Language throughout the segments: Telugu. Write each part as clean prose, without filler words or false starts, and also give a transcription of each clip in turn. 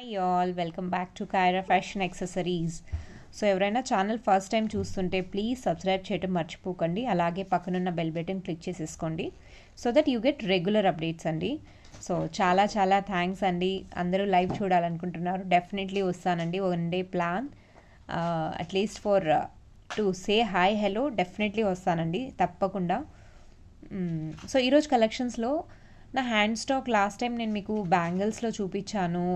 Hi all welcome back to Kaira fashion accessories. So ఎవరైనా ఛానల్ ఫస్ట్ టైం చూస్తుంటే ప్లీజ్ సబ్స్క్రైబ్ చేయడం మర్చిపోకండి. అలాగే పక్కనున్న బెల్ బటన్ క్లిక్ చేసేసుకోండి so that you get regular updates అండి. సో చాలా చాలా థ్యాంక్స్ అండి. అందరూ లైవ్ చూడాలనుకుంటున్నారు, డెఫినెట్లీ వస్తానండి. One day plan at least for to say hi hello, definitely వస్తానండి తప్పకుండా. సో ఈరోజు కలెక్షన్స్లో నా హ్యాండ్ స్టాక్ లాస్ట్ టైం నేను మీకు బ్యాంగిల్స్లో చూపించాను.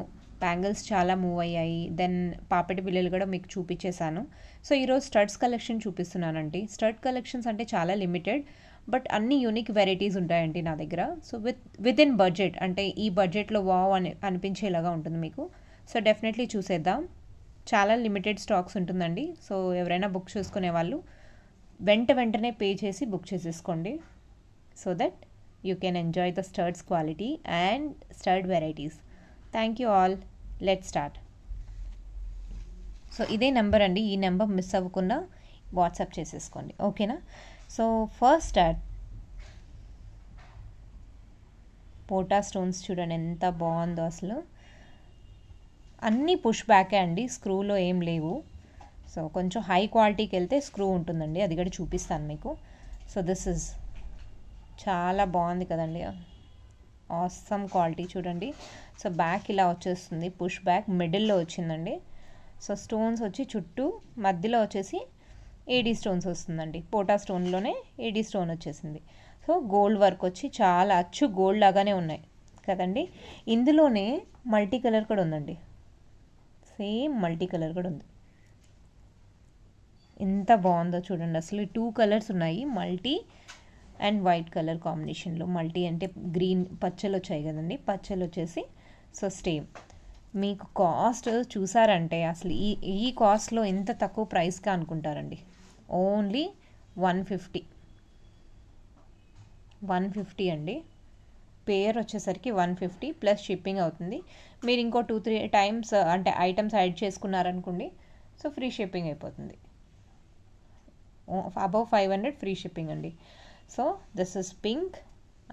బ్యాంగిల్స్ చాలా మూవ్ అయ్యాయి. దెన్ పాపెటి బిల్లలు కూడా మీకు చూపించేశాను. సో ఈరోజు స్టడ్స్ కలెక్షన్ చూపిస్తున్నానండి. స్టడ్ కలెక్షన్స్ అంటే చాలా లిమిటెడ్, బట్ అన్ని యూనిక్ వెరైటీస్ ఉంటాయండి నా దగ్గర. సో విత్ ఇన్ బడ్జెట్, అంటే ఈ బడ్జెట్లో వావ్ అనిపించేలాగా ఉంటుంది మీకు. సో డెఫినెట్లీ చూసేద్దాం. చాలా లిమిటెడ్ స్టాక్స్ ఉంటుందండి. సో ఎవరైనా బుక్ చేసుకునే వాళ్ళు వెంటనే పే చేసి బుక్ చేసేసుకోండి so that you can enjoy the studs quality and stud varieties. Thank you all. Let's start. So ఇదే నెంబర్ అండి, ఈ నెంబర్ మిస్ అవ్వకుండా వాట్సాప్ చేసేసుకోండి, ఓకేనా. సో ఫస్ట్ స్టార్ట్ పోటా స్టోన్స్ చూడండి ఎంత బాగుందో అసలు. అన్నీ పుష్ బ్యాకే అండి, స్క్రూలో ఏం లేవు. సో కొంచెం హై క్వాలిటీకి వెళ్తే స్క్రూ ఉంటుందండి, అది కూడా చూపిస్తాను మీకు. సో దిస్ ఇస్ చాలా బాగుంది కదండి, ఆసమ్ క్వాలిటీ చూడండి. సో బ్యాక్ ఇలా వచ్చేస్తుంది, పుష్ బ్యాక్ మిడిల్లో వచ్చిందండి. సో స్టోన్స్ వచ్చి చుట్టూ, మధ్యలో వచ్చేసి ఏడీ స్టోన్స్ వస్తుందండి. పోటా స్టోన్లోనే ఏడీ స్టోన్ వచ్చేసింది. సో గోల్డ్ వర్క్ వచ్చి చాలా అచ్చు గోల్డ్ లాగానే ఉన్నాయి కదండి. ఇందులోనే మల్టీ కలర్ కూడా ఉందండి, సేమ్ మల్టీ కలర్ కూడా ఉంది. ఎంత బాగుందో చూడండి అసలు. 2 కలర్స్ ఉన్నాయి, మల్టీ అండ్ వైట్ కలర్ కాంబినేషన్లో. మల్టీ అంటే గ్రీన్, పచ్చలు వచ్చాయి కదండి, పచ్చలు వచ్చేసి. సో స్టేమ్ మీకు కాస్ట్ చూసారంటే అసలు ఈ కాస్ట్లో ఎంత తక్కువ ప్రైస్గా అనుకుంటారండి. ఓన్లీ 150 అండి. పేర్ వచ్చేసరికి 150 ప్లస్ షిప్పింగ్ అవుతుంది. మీరు ఇంకో 2-3 టైమ్స్ అంటే ఐటమ్స్ యాడ్ చేసుకున్నారనుకోండి, సో ఫ్రీ షిప్పింగ్ అయిపోతుంది. అబవ్ 500 ఫ్రీ షిప్పింగ్ అండి. So this is pink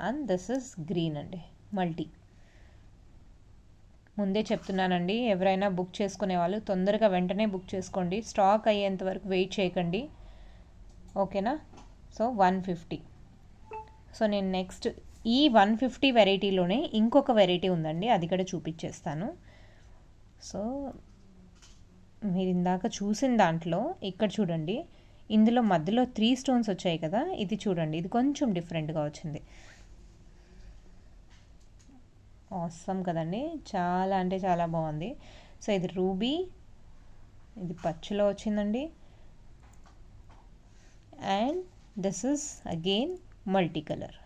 and this is green అండి, మల్టీ. ముందే చెప్తున్నానండి, ఎవరైనా బుక్ చేసుకునే వాళ్ళు తొందరగా వెంటనే బుక్ చేసుకోండి, స్టాక్ అయ్యేంత వరకు వెయిట్ చేయకండి, ఓకేనా. సో 150. సో నేను నెక్స్ట్ ఈ 150 వెరైటీలోనే ఇంకొక వెరైటీ ఉందండి, అది కూడా చూపించేస్తాను. సో మీరు ఇందాక చూసిన దాంట్లో ఇక్కడ చూడండి, ఇందులో మధ్యలో 3 స్టోన్స్ వచ్చాయి కదా, ఇది చూడండి, ఇది కొంచెం డిఫరెంట్గా వచ్చింది. ఆసమ్ కదండి, చాలా అంటే చాలా బాగుంది. సో ఇది రూబీ, ఇది పచ్చలో వచ్చిందండి. And this is again multi colour.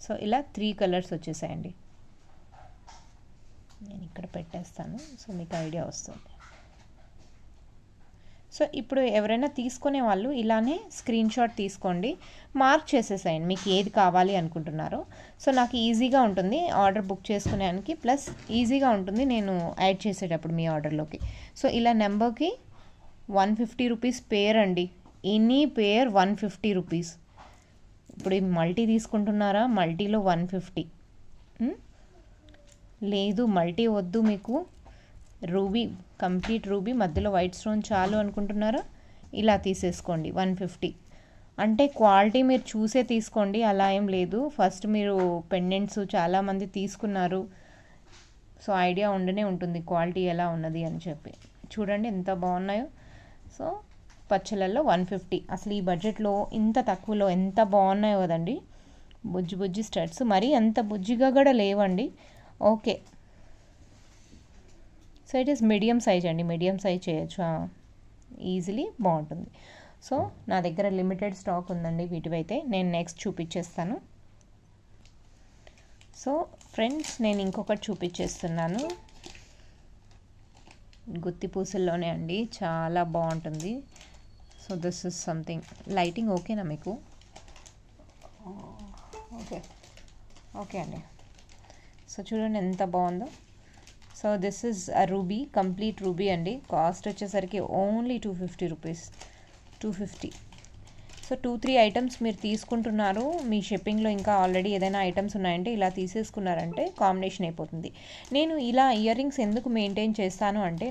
So ఇలా 3 కలర్స్ వచ్చేసాయండి. నేను ఇక్కడ పెట్టేస్తాను సో మీకు ఐడియా వస్తుంది. సో ఇప్పుడు ఎవరైనా తీసుకునే వాళ్ళు ఇలానే స్క్రీన్ షాట్ తీసుకోండి, మార్క్ చేసేసేయండి మీకు ఏది కావాలి అనుకుంటున్నారో. సో నాకు ఈజీగా ఉంటుంది ఆర్డర్ బుక్ చేసుకునేదానికి, ప్లస్ ఈజీగా ఉంటుంది నేను యాడ్ చేసేటప్పుడు మీ ఆర్డర్లోకి. సో ఇలా నెంబర్కి 150 రూపీస్ పేర్ అండి, ఎనీ పేర్ 150 రూపీస్. ఇప్పుడు మల్టీ తీసుకుంటున్నారా, మల్టీలో 150. లేదు మల్టీ వద్దు మీకు, రూబీ కంప్లీట్ రూబీ మధ్యలో వైట్ స్టోన్ చాలు అనుకుంటున్నారా, ఇలా తీసేసుకోండి 150. అంటే క్వాలిటీ మీరు చూసే తీసుకోండి, అలా ఏం లేదు. ఫస్ట్ మీరు పెండెంట్స్ చాలామంది తీసుకున్నారు, సో ఐడియా ఉండనే ఉంటుంది క్వాలిటీ ఎలా ఉన్నది అని చెప్పి. చూడండి ఎంత బాగున్నాయో. సో పచ్చలలో 150. అసలు ఈ బడ్జెట్లో ఇంత తక్కువలో ఎంత బాగున్నాయో కదండి. బుజ్జి స్టడ్స్, మరీ అంత బుజ్జిగా కూడా లేవండి, okay. So it is medium size అండి, మీడియం సైజ్ చేయొచ్చు ఈజీలీ, బాగుంటుంది. సో నా దగ్గర లిమిటెడ్ స్టాక్ ఉందండి వీటివైతే, నేను నెక్స్ట్ చూపించేస్తాను. సో ఫ్రెండ్స్ నేను ఇంకొకటి చూపించేస్తున్నాను, గుత్తి పూసల్లోనే అండి, చాలా బాగుంటుంది. So this is something, lighting ఓకేనా మీకు? ఓకే అండి. సో చూడండి ఎంత బాగుందో. So this is a ruby, complete ruby అండి. కాస్ట్ వచ్చేసరికి ఓన్లీ 250 రూపీస్, 250. సో 2-3 ఐటమ్స్ మీరు తీసుకుంటున్నారు, మీ షిప్పింగ్లో ఇంకా ఆల్రెడీ ఏదైనా ఐటమ్స్ ఉన్నాయంటే ఇలా తీసేసుకున్నారంటే కాంబినేషన్ అయిపోతుంది. నేను ఇలా ఇయర్ రింగ్స్ ఎందుకు మెయింటైన్ చేస్తాను అంటే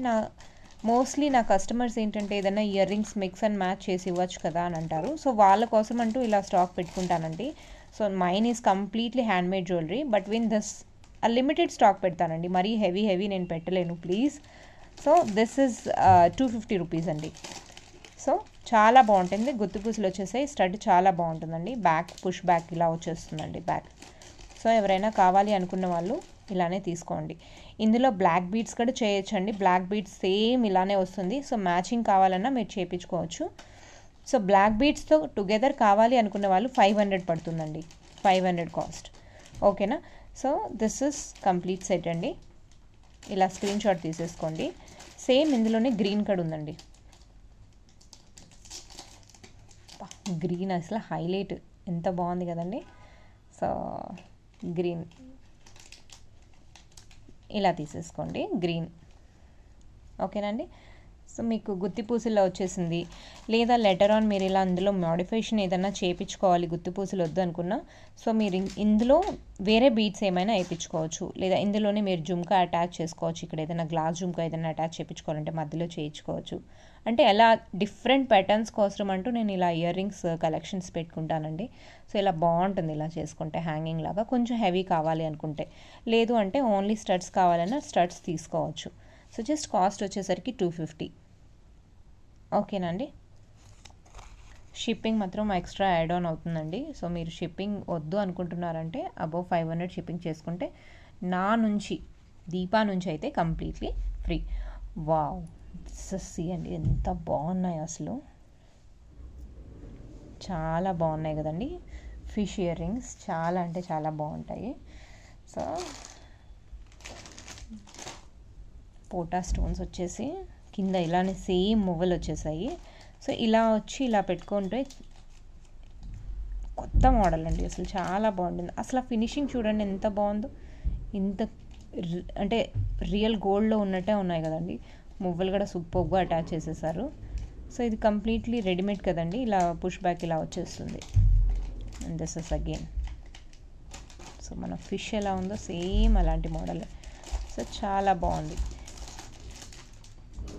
మోస్ట్లీ నా కస్టమర్స్ ఏంటంటే ఏదైనా ear rings mix and match చేసి ఇవ్వచ్చు కదా అని అంటారు. సో వాళ్ళ కోసం అంటూ ఇలా స్టాక్ పెట్టుకుంటానండి. So mine is completely handmade jewellery, but when this limited stock పెడతానండి, మరీ హెవీ నేను పెట్టలేను please. So this is 250 rupees అండి. సో చాలా బాగుంటుంది, గుత్తి పూసలు వచ్చేసాయి, స్టడ్ చాలా బాగుంటుందండి, బ్యాక్ పుష్ బ్యాక్ ఇలా వచ్చేస్తుందండి బ్యాక్. సో ఎవరైనా కావాలి అనుకున్న వాళ్ళు ఇలానే తీసుకోండి. ఇందులో బ్లాక్ బీడ్స్ కూడా చేయొచ్చండి, బ్లాక్ బీడ్స్ సేమ్ ఇలానే వస్తుంది. సో మ్యాచింగ్ కావాలన్నా మీరు చేయించుకోవచ్చు. సో బ్లాక్ బీడ్స్తో టుగెదర్ కావాలి అనుకున్న వాళ్ళు 500 పడుతుందండి, 500 కాస్ట్. ఓకేనా. So this is complete set అండి. ఇలా స్క్రీన్ షాట్ తీసేసుకోండి. సేమ్ ఇందులోనే గ్రీన్ కడ్ ఉందండి, గ్రీన్ అసలు హైలైట్, ఎంత బాగుంది కదండి. సో గ్రీన్ ఇలా తీసేసుకోండి, గ్రీన్. ఓకేనండి. సో మీకు గుత్తి పూసల్లో వచ్చేసింది, లేదా లెటర్ ఆన్ మీరు ఇలా అందులో మోడిఫికేషన్ ఏదైనా చేయించుకోవాలి, గుత్తి పూసలు వద్దు అనుకున్నా, సో మీరు ఇందులో వేరే బీడ్స్ ఏమైనా వేయించుకోవచ్చు, లేదా ఇందులోనే మీరు జుమ్కా అటాచ్ చేసుకోవచ్చు. ఇక్కడ ఏదైనా గ్లాస్ జుమ్కా ఏదైనా అటాచ్ చేయించుకోవాలంటే మధ్యలో చేయించుకోవచ్చు. అంటే ఎలా డిఫరెంట్ ప్యాటర్న్స్ కోసం అంటూ నేను ఇలా ఇయర్ రింగ్స్ కలెక్షన్స్ పెట్టుకుంటానండి. సో ఇలా బాగుంటుంది ఇలా చేసుకుంటే, హ్యాంగింగ్ లాగా. కొంచెం హెవీ కావాలి అనుకుంటే, లేదు అంటే ఓన్లీ స్టడ్స్ కావాలన్నా స్టడ్స్ తీసుకోవచ్చు. సో జస్ట్ కాస్ట్ వచ్చేసరికి 250. ఓకేనండి. షిప్పింగ్ మాత్రం ఎక్స్ట్రా యాడ్ ఆన్ అవుతుందండి. సో మీరు షిప్పింగ్ వద్దు అనుకుంటున్నారంటే అబోవ్ 500 షిప్పింగ్ చేసుకుంటే నా నుంచి, దీపా నుంచి అయితే కంప్లీట్లీ ఫ్రీ. వావ్, సీ అండి ఎంత బాగున్నాయి అసలు, చాలా బాగున్నాయి కదండి. ఫిష్ ఇయర్ రింగ్స్ చాలా అంటే చాలా బాగుంటాయి. సో పోటా స్టోన్స్ వచ్చేసి కింద ఇలానే సేమ్ మువ్వలు వచ్చేసాయి. సో ఇలా వచ్చి ఇలా పెట్టుకుంటే కొత్త మోడల్ అండి, అసలు చాలా బాగుంటుంది. అసలు ఆ ఫినిషింగ్ చూడండి ఎంత బాగుందో, ఇంత అంటే రియల్ గోల్డ్లో ఉన్నట్టే ఉన్నాయి కదండి. మువ్వలు కూడా సూపర్గా అటాచ్ చేసేసారు. సో ఇది కంప్లీట్లీ రెడీమేడ్ కదండి, ఇలా పుష్ బ్యాక్ ఇలా వచ్చేస్తుంది. And this is again, so మన ఫిష్ ఎలా ఉందో సేమ్ అలాంటి మోడల్. సో చాలా బాగుంది.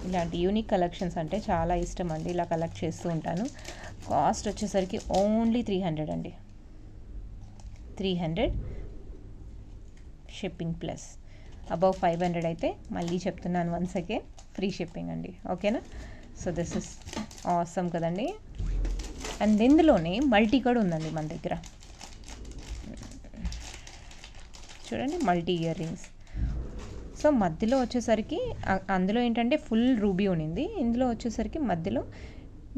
ఇలాంటి యూనిక్ కలెక్షన్స్ అంటే చాలా ఇష్టం అండి, ఇలా కలెక్ట్ చేస్తూ ఉంటాను. కాస్ట్ వచ్చేసరికి ఓన్లీ 300 అండి, 300 షిప్పింగ్ ప్లస్. అబౌవ్ 500 అయితే మళ్ళీ చెప్తున్నాను వన్స్ అగైన్ ఫ్రీ షిప్పింగ్ అండి. ఓకేనా. సో దిస్ ఇస్ ఆసమ్ కదండి. అండ్ ఇందులోనే మల్టీ కూడా ఉందండి మన దగ్గర, చూడండి మల్టీ ఇయర్ రింగ్స్. సో మధ్యలో వచ్చేసరికి అందులో ఏంటంటే ఫుల్ రూబీ ఉన్నింది, ఇందులో వచ్చేసరికి మధ్యలో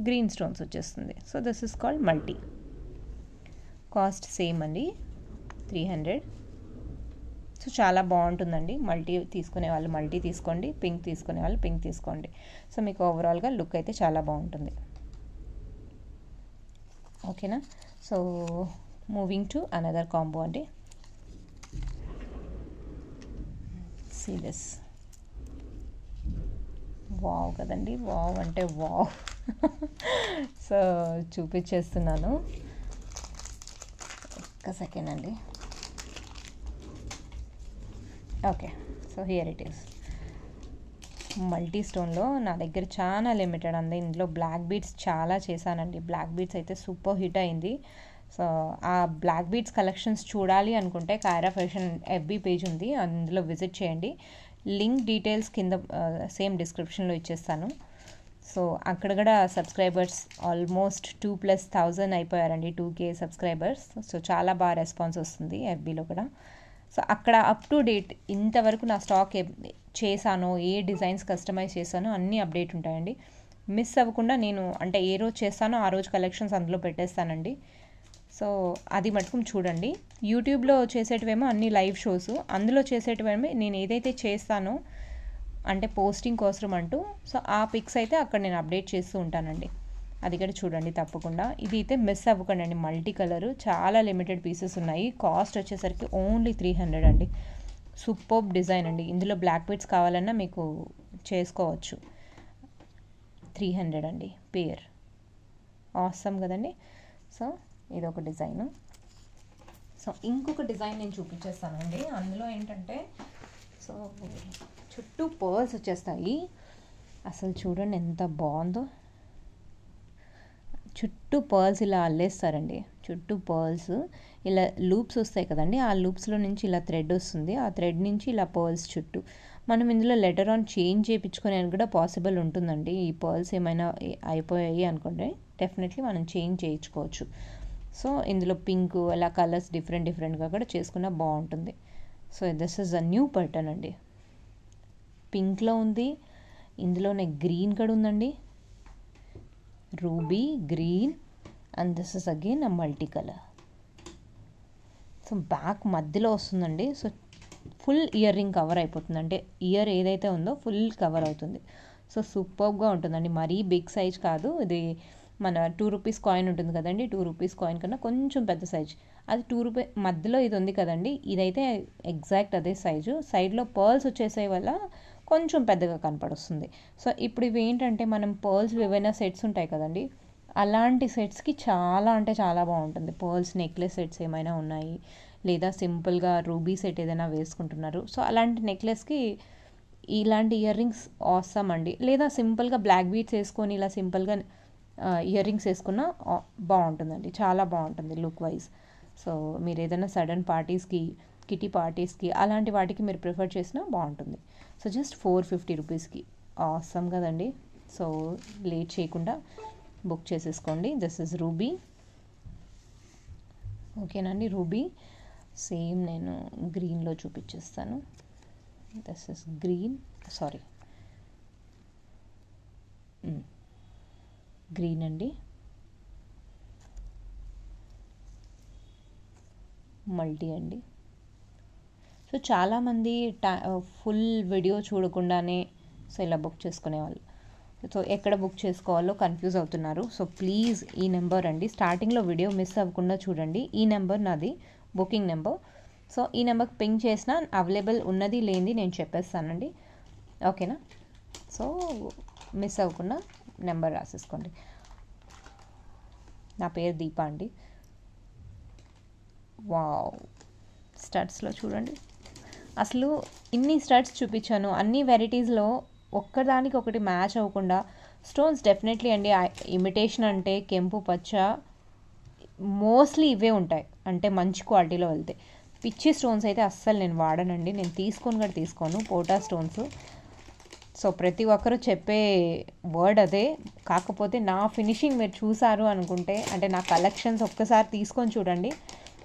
గ్రీన్ స్టోన్స్ వచ్చేస్తుంది. So this is called multi. Cost same అండి, 300. సో చాలా బాగుంటుందండి. మల్టీ తీసుకునే వాళ్ళు మల్టీ తీసుకోండి, పింక్ తీసుకునే వాళ్ళు పింక్ తీసుకోండి. సో మీకు ఓవరాల్గా లుక్ అయితే చాలా బాగుంటుంది. ఓకేనా. So moving to another combo అండి. సీ దిస్, వావ్ కదండి, వావ్ అంటే వావ్. సో చూపించేస్తున్నాను, ఒక్క సెకండ్ అండి. Okay, so here it is. Multi స్టోన్లో నా దగ్గర చాలా లిమిటెడ్ అంది. ఇందులో బ్లాక్ బీడ్స్ చాలా చేశానండి, బ్లాక్ బీడ్స్ అయితే సూపర్ హిట్ అయింది. సో ఆ బ్లాక్ బీడ్స్ కలెక్షన్స్ చూడాలి అనుకుంటే కైరా ఫ్యాషన్ ఎఫ్బీ పేజ్ ఉంది, అందులో విజిట్ చేయండి. లింక్ డీటెయిల్స్ కింద సేమ్ డిస్క్రిప్షన్లో ఇచ్చేస్తాను. సో అక్కడ కూడా subscribers almost 2,000+ అయిపోయారండి, 2K subscribers. So చాలా బాగా రెస్పాన్స్ వస్తుంది ఎఫ్బీలో కూడా. సో అక్కడ అప్ టు డేట్ ఇంతవరకు నా స్టాక్ చేశానో, ఏ డిజైన్స్ కస్టమైజ్ చేశానో అన్నీ అప్డేట్ ఉంటాయండి. మిస్ అవ్వకుండా నేను అంటే ఏ రోజు చేస్తానో ఆ రోజు కలెక్షన్స్ అందులో పెట్టేస్తానండి. సో అది మటుకు చూడండి. యూట్యూబ్లో చేసేటివేమో అన్ని లైవ్ షోస్, అందులో చేసేటివేమో నేను ఏదైతే చేస్తానో అంటే పోస్టింగ్ కోసం అంటూ, సో ఆ పిక్స్ అయితే అక్కడ నేను అప్డేట్ చేస్తూ ఉంటానండి. అది కూడా చూడండి తప్పకుండా. ఇది అయితే మిస్ అవ్వకండి అండి, మల్టీ కలర్ చాలా లిమిటెడ్ పీసెస్ ఉన్నాయి. కాస్ట్ వచ్చేసరికి ఓన్లీ 300 అండి. సూపర్బ్ డిజైన్ అండి. ఇందులో బ్లాక్ బీడ్స్ కావాలన్నా మీకు చేసుకోవచ్చు. 300 అండి పేర్. ఆసమ్ కదండి. సో ఇది ఒక డిజైను. సో ఇంకొక డిజైన్ నేను చూపించేస్తానండి. అందులో ఏంటంటే సో చుట్టూ పర్ల్స్ వచ్చేస్తాయి. అసలు చూడండి ఎంత బాగుందో. చుట్టూ పర్ల్స్ ఇలా అల్లేస్తారండి. చుట్టూ పర్ల్స్ ఇలా లూప్స్ వస్తాయి కదండి, ఆ లూప్స్లో నుంచి ఇలా థ్రెడ్ వస్తుంది, ఆ థ్రెడ్ నుంచి ఇలా పర్ల్స్ చుట్టూ మనం ఇందులో లెటర్ ఆన్ చేంజ్ చేయించుకునే కూడా పాసిబుల్ ఉంటుందండి. ఈ పర్ల్స్ ఏమైనా అయిపోయాయి అనుకుంటే డెఫినెట్లీ మనం చేంజ్ చేయించుకోవచ్చు. సో ఇందులో పింక్ అలా కలర్స్ డిఫరెంట్గా కూడా చేసుకున్నా బాగుంటుంది. So this is a new pattern అండి. పింక్లో ఉంది, ఇందులోనే గ్రీన్ కూడా ఉందండి, ruby green, and this is again a multi colour. So back మధ్యలో వస్తుందండి. So full ear ring cover అయిపోతుంది, అంటే ఇయర్ ఏదైతే ఉందో ఫుల్ కవర్ అవుతుంది. సో సూపర్గా ఉంటుందండి. మరీ బిగ్ సైజ్ కాదు, ఇది మన 2 రూపీస్ కాయిన్ ఉంటుంది కదండి, 2 రూపీస్ కాయిన్ కన్నా కొంచెం పెద్ద సైజ్. అది 2 రూపీస్ మధ్యలో ఇది ఉంది కదండి, ఇదైతే ఎగ్జాక్ట్ అదే సైజు. సైడ్లో పర్ల్స్ వచ్చేసే వల్ల కొంచెం పెద్దగా కనపడుస్తుంది. సో ఇప్పుడు ఇవి ఏంటంటే మనం పర్ల్స్ ఏవైనా సెట్స్ ఉంటాయి కదండి, అలాంటి సెట్స్కి చాలా అంటే చాలా బాగుంటుంది. పర్ల్స్ నెక్లెస్ సెట్స్ ఏమైనా ఉన్నాయి, లేదా సింపుల్గా రూబీ సెట్ ఏదైనా వేసుకుంటున్నారు, సో అలాంటి నెక్లెస్కి ఇలాంటి ఇయర్ రింగ్స్ ఆసమ్ అండి. లేదా సింపుల్గా బ్లాక్ బీడ్స్ వేసుకొని ఇలా సింపుల్గా ఇయర్ రింగ్స్ వేసుకున్న బాగుంటుందండి, చాలా బాగుంటుంది లుక్ వైజ్. సో మీరు ఏదైనా సడన్ పార్టీస్కి, కిటీ పార్టీస్కి అలాంటి వాటికి మీరు ప్రిఫర్ చేసినా బాగుంటుంది. సో జస్ట్ 450 రూపీస్కి ఆసమ్ కదండి. సో లేట్ చేయకుండా బుక్ చేసేసుకోండి. This is ruby. ఓకేనండి, రూబీ. సేమ్ నేను గ్రీన్లో చూపించేస్తాను. This is green, sorry green అండి. మల్టీ అండి. సో చాలామంది ఫుల్ వీడియో చూడకుండానే సో ఇలా బుక్ చేసుకునేవాళ్ళు. సో ఎక్కడ బుక్ చేసుకోవాలో కన్ఫ్యూజ్ అవుతున్నారు. సో ప్లీజ్ ఈ నెంబర్ అండి, స్టార్టింగ్లో వీడియో మిస్ అవ్వకుండా చూడండి. ఈ నెంబర్ నాది బుకింగ్ నెంబర్. సో ఈ నెంబర్కి పింక్ చేసిన అవైలబుల్ ఉన్నది లేనిది నేను చెప్పేస్తానండి, ఓకేనా. సో మిస్ అవ్వకుండా నెంబర్ రాసేసుకోండి. నా పేరు దీప అండి. వావ్, స్టడ్స్లో చూడండి, అసలు ఇన్ని స్టడ్స్ చూపించాను, అన్ని వెరైటీస్లో ఒక్కదానికి ఒకటి మ్యాచ్ అవ్వకుండా. స్టోన్స్ డెఫినెట్లీ అండి, ఇమిటేషన్ అంటే కెంపు పచ్చ మోస్ట్లీ ఇవే ఉంటాయి, అంటే మంచి క్వాలిటీలో వెళ్తాయి. పిచ్చి స్టోన్స్ అయితే అస్సలు నేను వాడనండి, నేను తీసుకొని కూడా తీసుకోను పోటా స్టోన్స్. సో ప్రతి ఒక్కరూ చెప్పే వర్డ్ అదే. కాకపోతే నా ఫినిషింగ్ మీరు చూసారు అనుకుంటే, అంటే నా కలెక్షన్స్ ఒక్కసారి తీసుకొని చూడండి,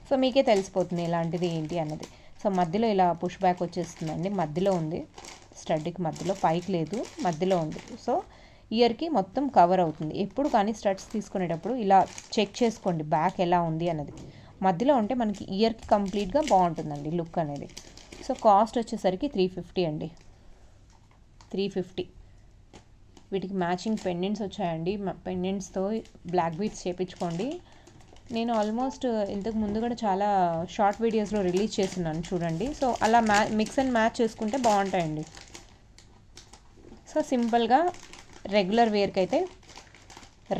సో మీకే తెలిసిపోతుంది ఎలాంటిది ఏంటి అన్నది. సో మధ్యలో ఇలా పుష్ బ్యాక్ వచ్చేస్తుందండి, మధ్యలో ఉంది స్టడ్కి, మధ్యలో పైకి లేదు, మధ్యలో ఉంది. సో ఇయర్కి మొత్తం కవర్ అవుతుంది. ఎప్పుడు కానీ స్టడ్స్ తీసుకునేటప్పుడు ఇలా చెక్ చేసుకోండి బ్యాక్ ఎలా ఉంది అన్నది. మధ్యలో ఉంటే మనకి ఇయర్కి కంప్లీట్గా బాగుంటుందండి లుక్ అనేది. సో కాస్ట్ వచ్చేసరికి 350 అండి, 350. వీటికి మ్యాచింగ్ పెండెంట్స్ వచ్చాయండి, పెండెంట్స్తో బ్లాక్ బీడ్స్ చేయించుకోండి. నేను ఆల్మోస్ట్ ఇంతకు ముందు కూడా చాలా షార్ట్ వీడియోస్లో రిలీజ్ చేస్తున్నాను చూడండి. సో అలా మిక్స్ అండ్ మ్యాచ్ చేసుకుంటే బాగుంటాయండి. సో సింపుల్గా రెగ్యులర్ వేర్కి అయితే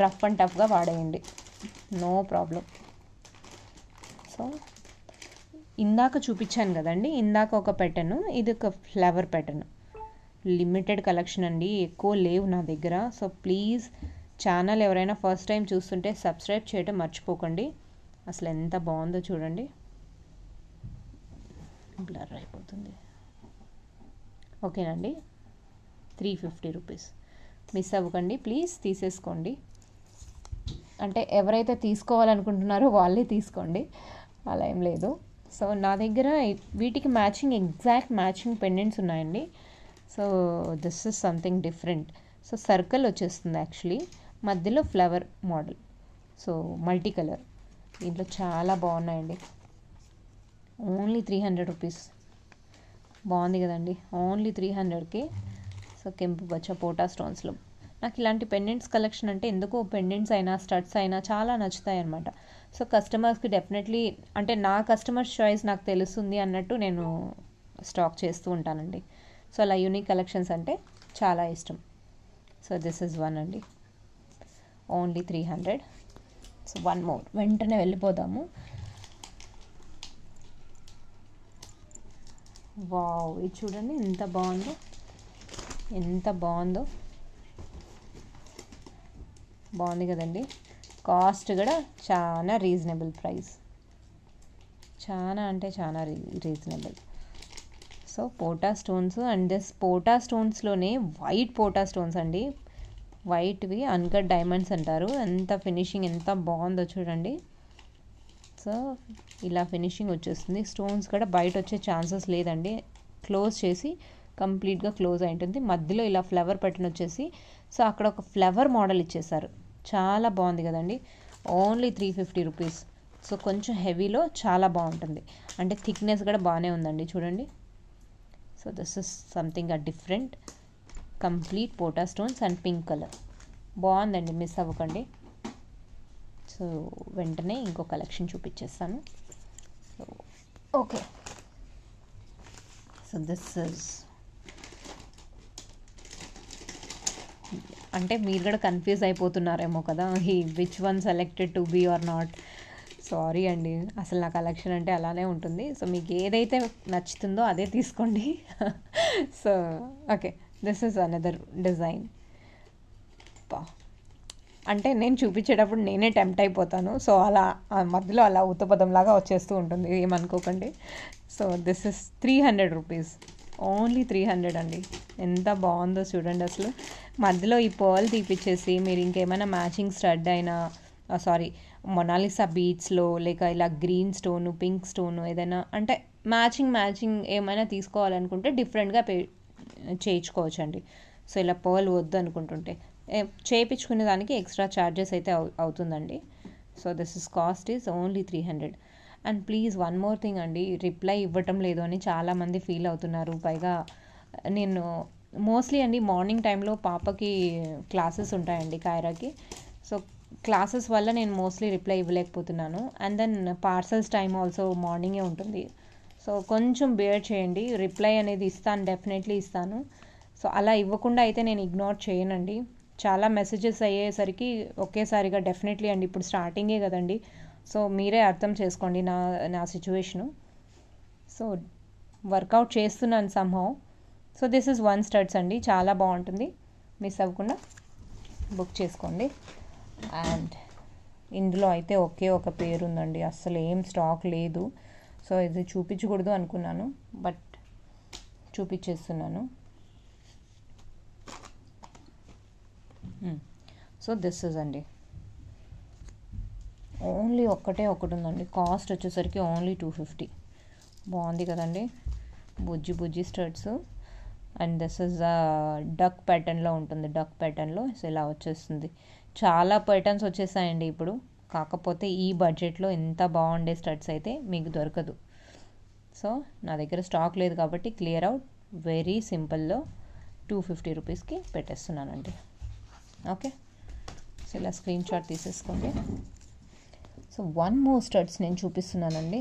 రఫ్ అండ్ టఫ్గా వాడేయండి, నో ప్రాబ్లం. సో ఇందాక చూపించాను కదండి, ఇందాక ఒక ప్యాటర్న్, ఇది ఒక ఫ్లవర్ ప్యాటర్న్. లిమిటెడ్ కలెక్షన్ అండి, ఎక్కువ లేవు నా దగ్గర. సో ప్లీజ్ ఛానల్ ఎవరైనా ఫస్ట్ టైం చూస్తుంటే సబ్స్క్రైబ్ చేయడం మర్చిపోకండి. అసలు ఎంత బాగుందో చూడండి, బ్లర్ అయిపోతుంది. ఓకేనండి, 350 రూపీస్. మిస్ అవ్వకండి ప్లీజ్, తీసేసుకోండి. అంటే ఎవరైతే తీసుకోవాలనుకుంటున్నారో వాళ్ళే తీసుకోండి, అలా ఏం లేదు. సో నా దగ్గర వీటికి మ్యాచింగ్, ఎగ్జాక్ట్ మ్యాచింగ్ పెండెంట్స్ ఉన్నాయండి. So this is something different. So circle వచ్చేస్తుంది యాక్చువల్లీ, మధ్యలో flower model. So multi colour, దీంట్లో చాలా బాగున్నాయండి. ఓన్లీ 300 రూపీస్, బాగుంది కదండి, ఓన్లీ 300కి. సో కెంపు పచ్చ పోటా స్టోన్స్లో నాకు ఇలాంటి పెండెంట్స్ కలెక్షన్ అంటే ఎందుకో, పెండెంట్స్ అయినా స్టడ్స్ అయినా చాలా నచ్చుతాయి అన్నమాట. సో కస్టమర్స్కి డెఫినెట్లీ, అంటే నా కస్టమర్స్ చాయిస్ నాకు తెలుస్తుంది అన్నట్టు నేను స్టాక్ చేస్తూ ఉంటానండి. సో అలా యూనిక్ కలెక్షన్స్ అంటే చాలా ఇష్టం. సో దిస్ ఇస్ వన్ అండి, ఓన్లీ 300. సో వన్ మోర్, వెంటనే వెళ్ళిపోదాము. వావ్, ఇది చూడండి ఎంత బాగుందో, ఎంత బాగుందో, బాగుంది కదండి. కాస్ట్ కూడా చాలా రీజనబుల్ ప్రైస్, చాలా అంటే చాలా రీజనబుల్. సో పోటా స్టోన్స్, అండ్ దిస్ పోటా స్టోన్స్లోనే వైట్ పోటా స్టోన్స్ అండి, వైట్వి అన్కట్ డైమండ్స్ అంటారు. ఎంత ఫినిషింగ్ ఎంత బాగుందో చూడండి. సో ఇలా ఫినిషింగ్ వచ్చేస్తుంది. స్టోన్స్ కూడా బయట వచ్చే ఛాన్సెస్ లేదండి, క్లోజ్ చేసి కంప్లీట్గా క్లోజ్ అయి ఉంటుంది. మధ్యలో ఇలా ఫ్లవర్ ప్యాటర్న్ వచ్చేసి, సో అక్కడ ఒక ఫ్లవర్ మోడల్ ఇచ్చేసారు. చాలా బాగుంది కదండి. Only 350 rupees. సో కొంచెం హెవీలో చాలా బాగుంటుంది, అంటే థిక్నెస్ కూడా బాగానే ఉందండి చూడండి. So this is something different, complete పోటా స్టోన్స్ అండ్ పింక్ కలర్, బాగుందండి, మిస్ అవ్వకండి. సో వెంటనే ఇంకో కలెక్షన్ చూపించేస్తాను. So okay, so this is, అంటే మీరు కూడా కన్ఫ్యూజ్ అయిపోతున్నారేమో కదా, ఈ which one selected to be or not. Sorry అండి, అసలు నా కలెక్షన్ అంటే అలానే ఉంటుంది. సో మీకు ఏదైతే నచ్చుతుందో అదే తీసుకోండి. So okay, this is another design. అంటే నేను చూపించేటప్పుడు నేనే టెంప్ట్ అయిపోతాను, సో అలా మధ్యలో అలా ఉత్తపదంలాగా వచ్చేస్తూ ఉంటుంది, ఏమనుకోకండి. So this is 300 rupees, only 300 అండి. ఎంత బాగుందో చూడండి. అసలు మధ్యలో ఈ పర్ల్ తీపిచ్చేసి మీరు ఇంకేమైనా మ్యాచింగ్ స్టడ్ అయినా, సారీ, మొనాలిసా బీడ్స్లో లేక ఇలా గ్రీన్ స్టోను, పింక్ స్టోను, ఏదైనా అంటే మ్యాచింగ్ ఏమైనా తీసుకోవాలనుకుంటే డిఫరెంట్గా చేయించుకోవచ్చు అండి. సో ఇలా పర్ల్ వద్దు అనుకుంటుంటే చేయించుకునే దానికి ఎక్స్ట్రా ఛార్జెస్ అయితే అవుతుందండి. So this is cost is only 300. And please one more thing అండి, రిప్లై ఇవ్వటం లేదు అని చాలామంది ఫీల్ అవుతున్నారు. పైగా నేను మోస్ట్లీ అండి మార్నింగ్ టైంలో పాపకి క్లాసెస్ ఉంటాయండి కైరాకి. సో క్లాసెస్ వల్ల నేను మోస్ట్లీ రిప్లై ఇవ్వలేకపోతున్నాను. And then parcels time also మార్నింగే ఉంటుంది. సో కొంచెం బేర్ చేయండి, రిప్లై అనేది ఇస్తాను, డెఫినెట్లీ ఇస్తాను. సో అలా ఇవ్వకుండా అయితే నేను ఇగ్నోర్ చేయనండి. చాలా మెసేజెస్ అయ్యేసరికి ఒకేసారిగా డెఫినెట్లీ అండి, ఇప్పుడు స్టార్టింగే కదండి, సో మీరే అర్థం చేసుకోండి నా సిచ్యువేషను. సో వర్కౌట్ చేస్తున్నాను somehow. So this is one studs అండి, చాలా బాగుంటుంది, మిస్ అవ్వకుండా బుక్ చేసుకోండి. అండ్ ఇందులో అయితే ఒకే ఒక పేరు ఉందండి, అస్సలు ఏం స్టాక్ లేదు. సో ఇది చూపించకూడదు అనుకున్నాను, బట్ చూపించేస్తున్నాను. సో దిస్ ఇస్ అండి, ఓన్లీ ఒకటి ఉందండి, కాస్ట్ వచ్చేసరికి ఓన్లీ 250. బాగుంది కదండి, బుజ్జి studs. And this is duck ప్యాటర్న్లో ఉంటుంది, డక్ ప్యాటర్న్లో. సో ఇలా వచ్చేస్తుంది. చాలా ప్యాటర్న్స్ వచ్చేసాయండి ఇప్పుడు, కాకపోతే ఈ బడ్జెట్లో ఎంత బాగుండే స్టడ్స్ అయితే మీకు దొరకదు. సో నా దగ్గర స్టాక్ లేదు కాబట్టి క్లియర్ అవుట్ వెరీ సింపుల్లో 250 రూపీస్కి పెట్టేస్తున్నానండి. ఓకే, సో ఇలా స్క్రీన్ షాట్ తీసేసుకోండి. సో వన్ మోర్ స్టడ్స్ నేను చూపిస్తున్నానండి.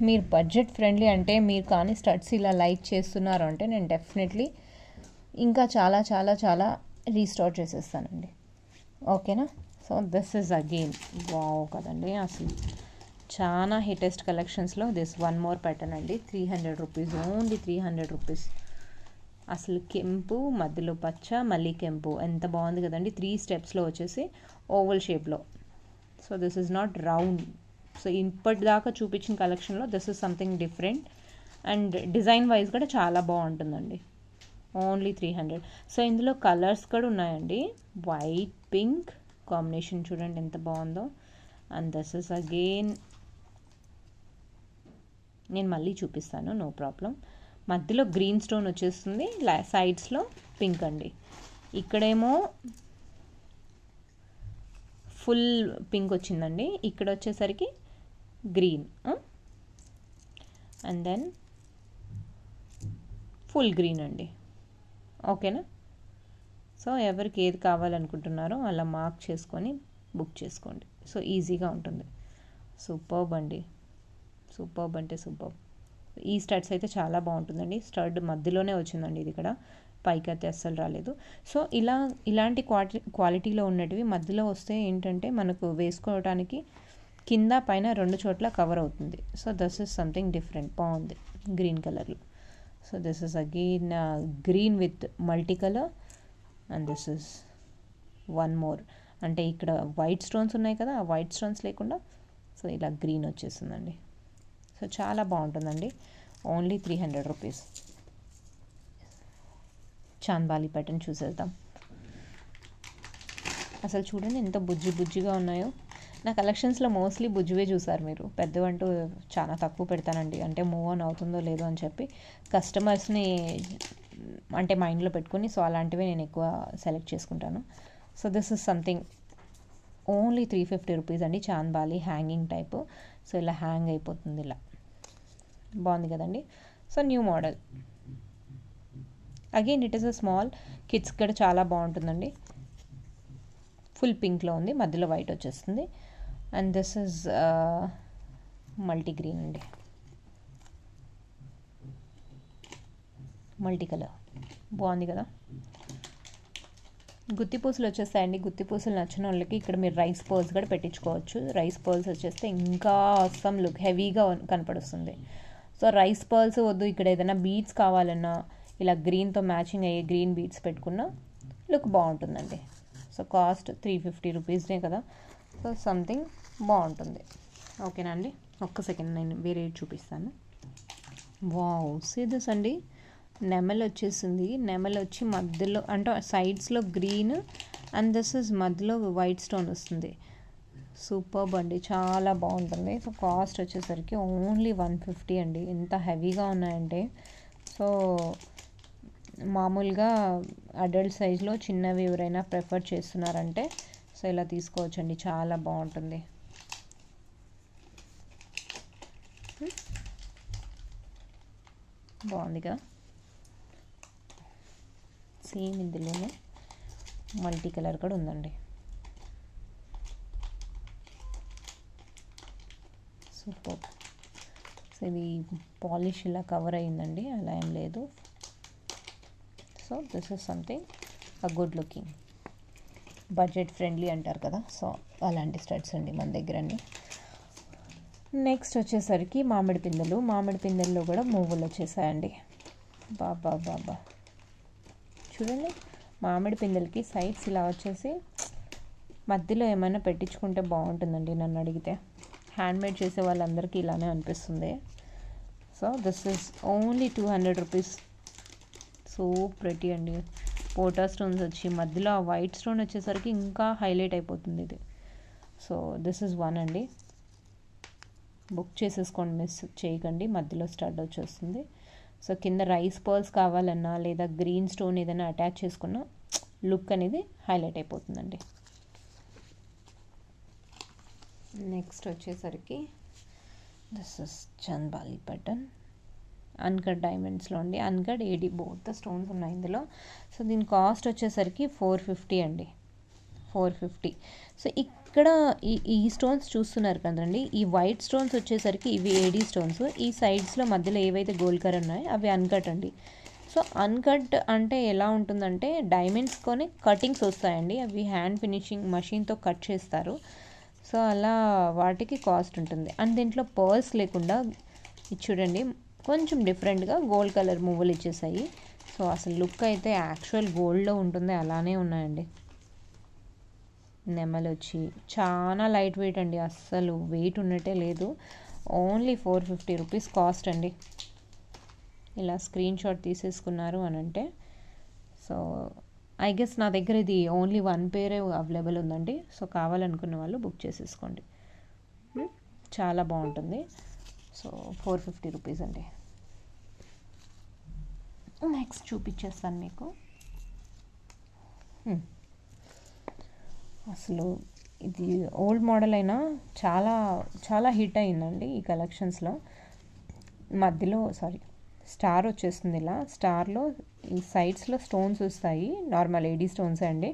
మీరు బడ్జెట్ ఫ్రెండ్లీ అంటే మీరు కానీ స్టడ్స్ ఇలా లైక్ చేస్తున్నారు అంటే నేను డెఫినెట్లీ ఇంకా చాలా చాలా చాలా రీస్టార్ట్ చేసేస్తానండి. ఓకేనా? So this is again wow కదండి, అసలు చాలా హిటెస్ట్ కలెక్షన్స్లో దిస్ వన్ మోర్ ప్యాటర్న్ అండి. 300 రూపీస్, ఓన్లీ 300 రూపీస్. అసలు కెంపు మధ్యలో పచ్చ మళ్ళీ కెంపు, ఎంత బాగుంది కదండి. 3 స్టెప్స్లో వచ్చేసి ఓవల్ షేప్లో. So this is not round. So ఇప్పటిదాకా చూపించిన కలెక్షన్లో this is something different. And design wise కూడా చాలా బాగుంటుందండి. ఓన్లీ 300. సో ఇందులో కలర్స్ కూడా ఉన్నాయండి. వైట్ పింక్ కాంబినేషన్ చూడండి ఎంత బాగుందో. అండ్ దిస్ ఇస్ అగైన్, నేను మళ్ళీ చూపిస్తాను, నో ప్రాబ్లం. మధ్యలో గ్రీన్ స్టోన్ వచ్చేస్తుంది, సైడ్స్లో పింక్ అండి. ఇక్కడేమో ఫుల్ పింక్ వచ్చిందండి, ఇక్కడ వచ్చేసరికి green, and then full green అండి. ఓకేనా? సో ఎవరికి ఏది కావాలనుకుంటున్నారో అలా మార్క్ చేసుకొని బుక్ చేసుకోండి. సో ఈజీగా ఉంటుంది. సూపర్బ్ అండి, సూపర్బ్ అంటే సూపర్బ్. ఈ స్టడ్స్ అయితే చాలా బాగుంటుందండి. స్టడ్ మధ్యలోనే వచ్చిందండి, ఇది ఇక్కడ పైకి అయితే అస్సలు రాలేదు. సో ఇలాంటి క్వాలిటీలో ఉన్నటివి మధ్యలో వస్తే ఏంటంటే మనకు వేసుకోవడానికి కింద పైన 2 చోట్ల కవర్ అవుతుంది. So this is something different, బాగుంది గ్రీన్ కలర్లో. So this is again green with multi colour and this is one more. అంటే ఇక్కడ వైట్ స్టోన్స్ ఉన్నాయి కదా, ఆ వైట్ స్టోన్స్ లేకుండా సో ఇలా గ్రీన్ వచ్చేస్తుందండి. సో చాలా బాగుంటుందండి. Only 300 rupees. చాంద్బాలి ప్యాటర్న్ చూసేద్దాం. అసలు చూడండి ఎంత బుజ్జి బుజ్జిగా ఉన్నాయో. నా కలెక్షన్స్లో మోస్ట్లీ బుజ్జివే చూసారు మీరు, పెద్దవంటూ చాలా తక్కువ పెడతానండి. అంటే మూవ్ ఆన్ అవుతుందో లేదో అని చెప్పి కస్టమర్స్ని అంటే మైండ్లో పెట్టుకుని, సో అలాంటివే నేను ఎక్కువ సెలెక్ట్ చేసుకుంటాను. So this is something only 350 rupees అండి. Chandbali hanging type. సో ఇలా హ్యాంగ్ అయిపోతుంది, ఇలా బాగుంది కదండి. So new model again it is a small kids కూడా చాలా బాగుంటుందండి. ఫుల్ పింక్లో ఉంది, మధ్యలో వైట్ వచ్చేస్తుంది. And this is multi green అండి, మల్టీ కలర్ బాగుంది కదా. గుత్తి పూసలు వచ్చేస్తాయండి. గుత్తి పూసలు నచ్చిన వాళ్ళకి ఇక్కడ మీరు రైస్ పర్ల్స్ కూడా పెట్టించుకోవచ్చు. రైస్ పర్ల్స్ వచ్చేస్తే ఇంకా అస్సం లుక్ హెవీగా కనపడుస్తుంది. సో రైస్ పర్ల్స్ వద్దు, ఇక్కడ ఏదైనా బీడ్స్ కావాలన్నా ఇలా గ్రీన్తో మ్యాచింగ్ అయ్యే గ్రీన్ బీడ్స్ పెట్టుకున్న లుక్ బాగుంటుందండి. సో కాస్ట్ 350 రూపీస్నే కదా. సో సంథింగ్ బాగుంటుంది. ఓకేనా అండి, ఒక్క సెకండ్ నేను వేరే చూపిస్తాను. వావ్, సీ దిస్ అండి, నెమల్ వచ్చేసింది. నెమల్ వచ్చి మధ్యలో అంటే సైడ్స్లో గ్రీన్ అండ్ దిస్ ఇస్ మధ్యలో వైట్ స్టోన్ వస్తుంది. సూపర్బ్ అండి, చాలా బాగుంటుంది. సో కాస్ట్ వచ్చేసరికి ఓన్లీ 150 అండి. ఎంత హెవీగా ఉన్నాయంటే, సో మామూలుగా అడల్ట్ సైజ్లో చిన్నవి ఎవరైనా ప్రిఫర్ చేస్తున్నారంటే సో ఇలా తీసుకోవచ్చండి, చాలా బాగుంటుంది. బాగుంది కదా. సేమ్ ఇందులోనే మల్టీ కలర్ కూడా ఉందండి. సూపర్. సో ఇది పాలిష్ ఇలా కవర్ అయిందండి, అలా ఏం లేదు. So this is something a good looking, budget friendly అంటారు కదా, సో అలాంటి స్టడ్స్ అండి మన దగ్గర అండి. నెక్స్ట్ వచ్చేసరికి మామిడి పిందెలు. మామిడి పిందెల్లో కూడా మూవులు వచ్చేసాయండి. బాబా బాబా చూడండి, మామిడి పిందెలకి సైడ్స్ ఇలా వచ్చేసి మధ్యలో ఏమైనా పెట్టించుకుంటే బాగుంటుందండి నన్ను అడిగితే. హ్యాండ్మేడ్ చేసే వాళ్ళందరికీ ఇలానే అనిపిస్తుంది. So this is only 200 rupees. So pretty అండి. పోటా స్టోన్స్ వచ్చి మధ్యలో ఆ వైట్ స్టోన్ వచ్చేసరికి ఇంకా హైలైట్ అయిపోతుంది ఇది. సో దిస్ ఇస్ వన్ అండి, బుక్ చేసేసుకోండి, మిస్ చేయకండి. మధ్యలో స్టడ్ వచ్చేస్తుంది. సో కింద రైస్ పర్ల్స్ కావాలన్నా లేదా గ్రీన్ స్టోన్ ఏదైనా అటాచ్ చేసుకున్నా లుక్ అనేది హైలైట్ అయిపోతుందండి. నెక్స్ట్ వచ్చేసరికి this is chandbali pattern, uncut డైమండ్స్లో అండి. అన్కట్ ఏడి బోత్ స్టోన్స్ ఉన్నాయి ఇందులో. సో దీని కాస్ట్ వచ్చేసరికి 450 అండి, 450. సో ఇక్కడ ఈ స్టోన్స్ చూస్తున్నారు కదండి, ఈ వైట్ స్టోన్స్ వచ్చేసరికి ఇవి ఏడీ స్టోన్స్. ఈ సైడ్స్లో మధ్యలో ఏవైతే గోల్డ్ కలర్ ఉన్నాయో అవి అన్కట్ అండి. సో అన్కట్ అంటే ఎలా ఉంటుందంటే డైమండ్స్కొని కటింగ్స్ వస్తాయండి, అవి హ్యాండ్ ఫినిషింగ్ మషిన్తో కట్ చేస్తారు. సో అలా వాటికి కాస్ట్ ఉంటుంది. అండ్ దీంట్లో పర్ల్స్ లేకుండా ఇది చూడండి కొంచెం డిఫరెంట్గా గోల్డ్ కలర్ మువ్వలు ఇచ్చేసాయి. సో అసలు లుక్ అయితే యాక్చువల్ గోల్డ్లో ఉంటుంది, అలానే ఉన్నాయండి. నెమలు వచ్చి చాలా లైట్ వెయిట్ అండి, అస్సలు వెయిట్ ఉన్నట్టే లేదు. ఓన్లీ 450 రూపీస్ కాస్ట్ అండి. ఇలా స్క్రీన్ షాట్ తీసేసుకున్నారు అని అంటే సో ఐ గెస్ నా దగ్గర ఇది ఓన్లీ 1 పేరే అవైలబుల్ ఉందండి. సో కావాలనుకున్న వాళ్ళు బుక్ చేసేసుకోండి, చాలా బాగుంటుంది. సో 450 రూపీస్ అండి. నెక్స్ట్ చూపించేస్తాను మీకు. అసలు ఇది ఓల్డ్ మోడల్ అయినా చాలా చాలా హిట్ అయిందండి ఈ కలెక్షన్స్లో. మధ్యలో స్టార్ వచ్చేస్తుంది, ఇలా స్టార్లో ఈ సైడ్స్లో స్టోన్స్ వస్తాయి, నార్మల్ ఏడీ స్టోన్స్ అండి.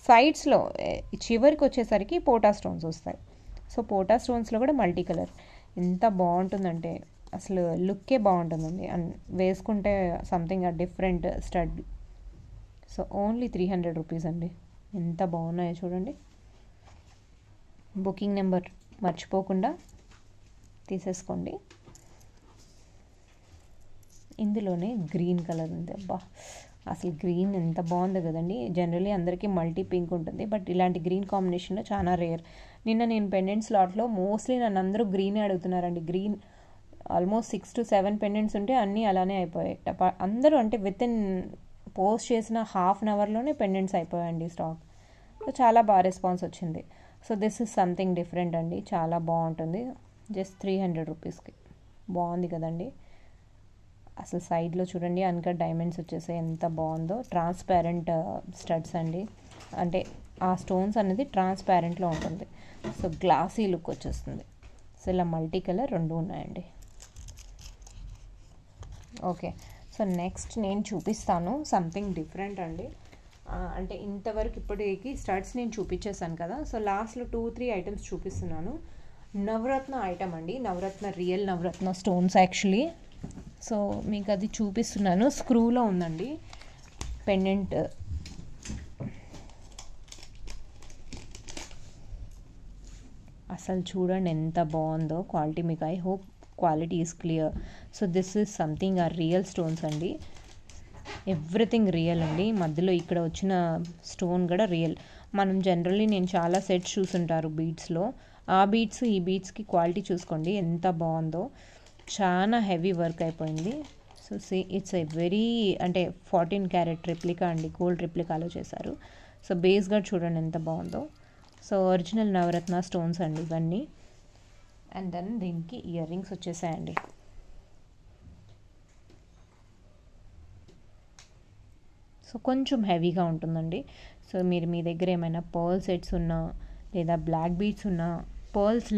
సైడ్స్లో చివరికి వచ్చేసరికి పోటా స్టోన్స్ వస్తాయి. సో పోటా స్టోన్స్లో కూడా మల్టీ కలర్, ఎంత బాగుంటుందంటే అసలు లుక్కే బాగుంటుందండి. అండ్ వేసుకుంటే something different stud. So only 300 rupees అండి. ఎంత బాగున్నాయో చూడండి. బుకింగ్ నెంబర్ మర్చిపోకుండా తీసేసుకోండి. ఇందులోనే గ్రీన్ కలర్ ఉంది. అబ్బా అసలు గ్రీన్ ఎంత బాగుందో కదండి. జనరలీ అందరికీ మల్టీ పింక్ ఉంటుంది, బట్ ఇలాంటి గ్రీన్ కాంబినేషన్లో చాలా రేర్. నిన్న నేను పెండెంట్ స్లాట్లో మోస్ట్లీ నన్ను అందరూ గ్రీనే అడుగుతున్నారండి. గ్రీన్ ఆల్మోస్ట్ 6 to 7 పెండెంట్స్ ఉంటే అన్నీ అలానే అయిపోయాయి. అందరూ అంటే విత్ ఇన్ పోస్ట్ చేసిన హాఫ్ అన్ అవర్లోనే పెండెంట్స్ అయిపోయాయండి స్టాక్. సో చాలా బాగా రెస్పాన్స్ వచ్చింది. So this is something different అండి, చాలా బాగుంటుంది. జస్ట్ 300 రూపీస్కి బాగుంది కదండి. అసలు సైడ్లో చూడండి అన్కట్ డైమండ్స్ వచ్చేసాయి, ఎంత బాగుందో. ట్రాన్స్పారెంట్ స్టడ్స్ అండి, అంటే ఆ స్టోన్స్ అనేది ట్రాన్స్పారెంట్లో ఉంటుంది. సో గ్లాసీ లుక్ వచ్చేస్తుంది. సో ఇలా మల్టీ కలర్ 2 ఉన్నాయండి. ఓకే, సో నెక్స్ట్ నేను చూపిస్తాను సంథింగ్ డిఫరెంట్ అండి. అంటే ఇంతవరకు ఇప్పటికి స్టడ్స్ నేను చూపించేసాను కదా. సో లాస్ట్లో 2-3 ఐటమ్స్ చూపిస్తున్నాను. నవరత్న ఐటమ్ అండి, నవరత్న రియల్ నవరత్న స్టోన్స్ యాక్చువల్లీ. సో మీకు అది చూపిస్తున్నాను. స్క్రూలో ఉందండి పెండెంట్. అసలు చూడండి ఎంత బాగుందో క్వాలిటీ. మీకు I hope quality is clear. So this is something ఆ రియల్ స్టోన్స్ అండి, ఎవ్రీథింగ్ రియల్ అండి. మధ్యలో ఇక్కడ వచ్చిన స్టోన్ కూడా రియల్. మనం జనరల్లీ నేను చాలా సెట్స్ చూసుంటారు బీడ్స్లో, ఆ బీడ్స్ ఈ బీడ్స్కి క్వాలిటీ చూసుకోండి ఎంత బాగుందో. చాలా హెవీ వర్క్ అయిపోయింది. సో ఇట్స్ ఏ వెరీ అంటే 14 క్యారెట్ రెప్లికా అండి, గోల్డ్ రెప్లికాలో చేశారు. సో బేస్ గా చూడండి ఎంత బాగుందో. సో ఒరిజినల్ నవరత్న స్టోన్స్ అండి ఇవన్నీ. అండ్ దెన్ దీనికి ఇయర్ రింగ్స్ వచ్చేసాయండి. సో కొంచెం హెవీగా ఉంటుందండి. సో మీరు మీ దగ్గర ఏమైనా పర్ల్ సెట్స్ ఉన్నా లేదా బ్లాక్ బీడ్స్ ఉన్నా, పర్ల్స్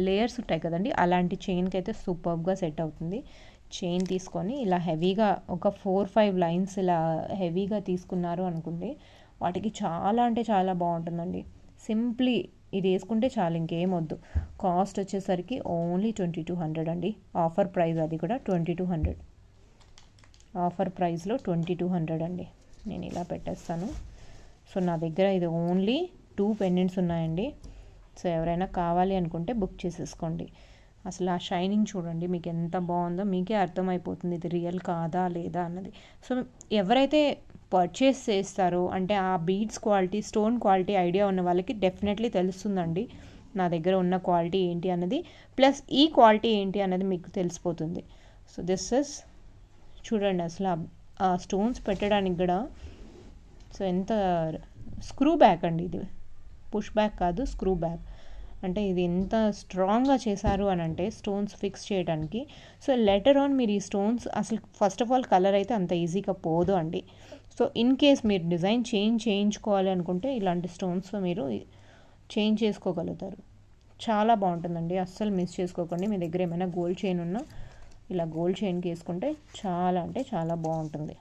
లేయర్స్ ఉంటాయి కదండి, అలాంటి చైన్కి అయితే సూపర్గా సెట్ అవుతుంది. చైన్ తీసుకొని ఇలా హెవీగా ఒక 4-5 లైన్స్ ఇలా హెవీగా తీసుకున్నారు అనుకుంటే వాటికి చాలా అంటే చాలా బాగుంటుందండి. సింప్లీ ఇది వేసుకుంటే చాలు, ఇంకేం వద్దు. కాస్ట్ వచ్చేసరికి ఓన్లీ 2200 అండి. ఆఫర్ ప్రైస్, అది కూడా 2200. ఆఫర్ ప్రైస్లో 2200 అండి. నేను ఇలా పెట్టేస్తాను. సో నా దగ్గర ఇది ఓన్లీ 2 పెండెంట్స్ ఉన్నాయండి. సో ఎవరైనా కావాలి అనుకుంటే బుక్ చేసేసుకోండి. అసలు ఆ షైనింగ్ చూడండి, మీకు ఎంత బాగుందో మీకే అర్థమైపోతుంది ఇది రియల్ కాదా లేదా అన్నది. సో ఎవరైతే పర్చేస్ చేస్తారో అంటే ఆ beads quality, stone quality idea ఉన్న వాళ్ళకి డెఫినెట్లీ తెలుస్తుందండి నా దగ్గర ఉన్న క్వాలిటీ ఏంటి అన్నది, ప్లస్ ఈ క్వాలిటీ ఏంటి అన్నది మీకు తెలిసిపోతుంది. సో దిస్ ఇస్ చూడండి అసలు ఆ స్టోన్స్ పెట్టడానికి కూడా. సో ఎంత స్క్రూ బ్యాక్ అండి ఇది, పుష్ బ్యాక్ కాదు స్క్రూ బ్యాక్. అంటే ఇది ఎంత స్ట్రాంగ్గా చేశారు అని అంటే స్టోన్స్ ఫిక్స్ చేయడానికి. సో లెటర్ ఆన్ మీరు ఈ స్టోన్స్ అసలు ఫస్ట్ ఆఫ్ ఆల్ కలర్ అయితే అంత ఈజీగా పోదు అండి. సో ఇన్ కేస్ మీరు డిజైన్ చేయించుకోవాలి అనుకుంటే ఇలాంటి స్టోన్స్ మీరు చేంజ్ చేసుకోగలుగుతారు. చాలా బాగుంటుందండి, అస్సలు మిస్ చేసుకోకండి. మీ దగ్గర ఏమైనా గోల్డ్ చైన్ ఉన్నా ఇలా గోల్డ్ చైన్కి వేసుకుంటే చాలా అంటే చాలా బాగుంటుంది.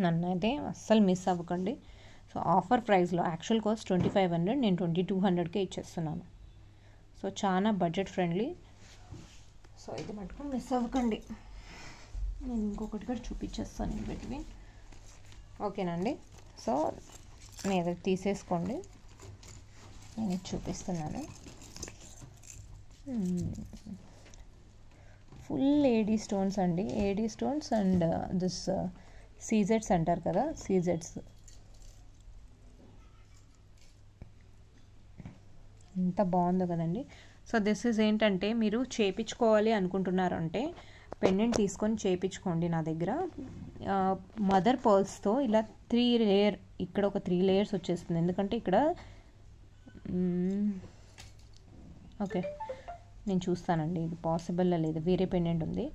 నన్ను అయితే అస్సలు మిస్ అవ్వకండి. సో ఆఫర్ ప్రైస్లో యాక్చువల్ కాస్ట్ 2500, నేను 2200కే ఇచ్చేస్తున్నాను. సో చాలా బడ్జెట్ ఫ్రెండ్లీ. సో ఇది మటుకు మిస్ అవ్వకండి. నేను ఇంకొకటి కూడా చూపించేస్తాను ఇన్ బిట్వీన్. ఓకేనండి. సో మీరు తీసేసుకోండి, నేను ఇది చూపిస్తున్నాను. ఫుల్ ఏడీ స్టోన్స్ అండి, ఏడీ స్టోన్స్ అండ్ దిస్ సీజెడ్స్ అంటారు కదా, సీజెడ్స్. ఎంత బాగుందో కదండి. సో దిస్ ఈజ్ ఏంటంటే మీరు చేయించుకోవాలి అనుకుంటున్నారు అంటే పెండెంట్ తీసుకొని చేయించుకోండి. నా దగ్గర మదర్ పర్ల్స్తో ఇలా 3 లేయర్, ఇక్కడ ఒక 3 లేయర్స్ వచ్చేస్తుంది. ఎందుకంటే ఇక్కడ ఓకే నేను చూస్తానండి ఇది పాసిబుల్ లేదు, వేరే పెండెంట్ ఉంది.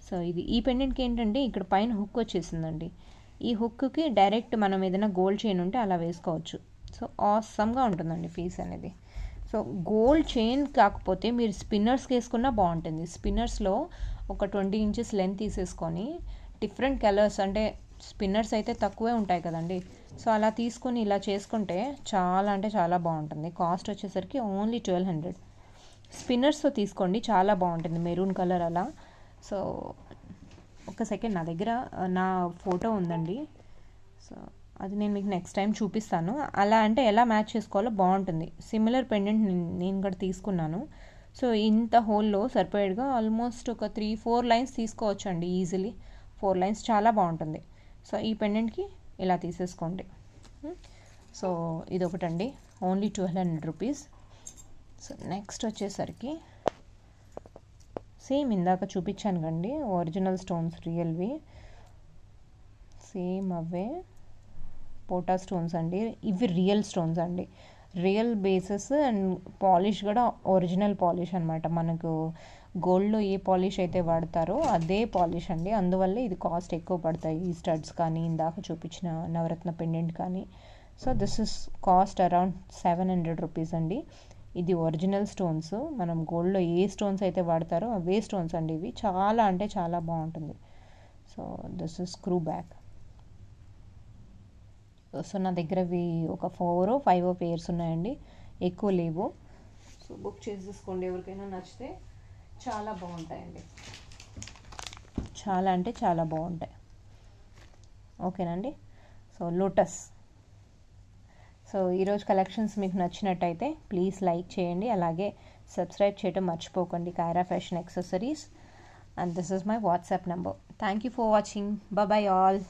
సో ఇది ఈ పెండెంట్కి ఏంటంటే ఇక్కడ పైన హుక్ వచ్చేసిందండి. ఈ హుక్కి డైరెక్ట్ మనం ఏదైనా గోల్డ్ చైన్ ఉంటే అలా వేసుకోవచ్చు. సో ఆసమ్గా ఉంటుందండి పీస్ అనేది. సో గోల్డ్ చైన్ కాకపోతే మీరు స్పిన్నర్స్కి వేసుకున్నా బాగుంటుంది. స్పిన్నర్స్లో ఒక 20 ఇంచెస్ లెంత్ తీసేసుకొని డిఫరెంట్ కలర్స్, అంటే స్పిన్నర్స్ అయితే తక్కువే ఉంటాయి కదండి, సో అలా తీసుకొని ఇలా చేసుకుంటే చాలా అంటే చాలా బాగుంటుంది. కాస్ట్ వచ్చేసరికి ఓన్లీ 1200. స్పిన్నర్స్తో తీసుకోండి, చాలా బాగుంటుంది, మెరూన్ కలర్ అలా. సో ఒక సెకండ్, నా దగ్గర నా ఫోటో ఉందండి. సో అది నేను మీకు నెక్స్ట్ టైం చూపిస్తాను. అలా అంటే ఎలా మ్యాచ్ చేసుకోవాలో బాగుంటుంది. సిమిలర్ పెండెంట్ నేను కూడా తీసుకున్నాను. సో ఇంత హోల్లో సరిపోయేట్టుగా ఆల్మోస్ట్ ఒక 3-4 లైన్స్ తీసుకోవచ్చు అండి ఈజీలీ. 4 లైన్స్ చాలా బాగుంటుంది. సో ఈ పెండెంట్కి ఇలా తీసేసుకోండి. సో ఇది ఒకటండి, ఓన్లీ 1200 రూపీస్. సో నెక్స్ట్ వచ్చేసరికి సేమ్ ఇందాక చూపించాను కండి ఒరిజినల్ స్టోన్స్ రియల్వి, సేమ్ అవే పోటా స్టోన్స్ అండి. ఇవి రియల్ స్టోన్స్ అండి, రియల్ బేసెస్ అండ్ పాలిష్ కూడా ఒరిజినల్ పాలిష్ అనమాట. మనకు గోల్డ్లో ఏ పాలిష్ అయితే వాడతారో అదే పాలిష్ అండి. అందువల్ల ఇది కాస్ట్ ఎక్కువ పడతాయి. ఈ స్టడ్స్ కానీ ఇందాక చూపించిన నవరత్న పెండెంట్ కానీ. So this is cost around 700 rupees అండి. ఇది ఒరిజినల్ స్టోన్స్, మనం గోల్డ్లో ఏ స్టోన్స్ అయితే వాడతారో అవే స్టోన్స్ అండి. ఇవి చాలా అంటే చాలా బాగుంటుంది. So this is screw back. So నా దగ్గర ఇవి ఒక 4-5 పేర్స్ ఉన్నాయండి, ఎక్కువ లేవు. సో బుక్ చేసేసుకోండి ఎవరికైనా నచ్చితే. చాలా బాగుంటాయండి, చాలా అంటే చాలా బాగుంటాయి. ఓకేనండి. So lotus. సో ఈరోజు కలెక్షన్స్ మీకు నచ్చినట్టయితే ప్లీజ్ లైక్ చేయండి, అలాగే సబ్స్క్రైబ్ చేయడం మర్చిపోకండి. Kaira fashion accessories, and this is my WhatsApp number. Thank you for watching. Bye all.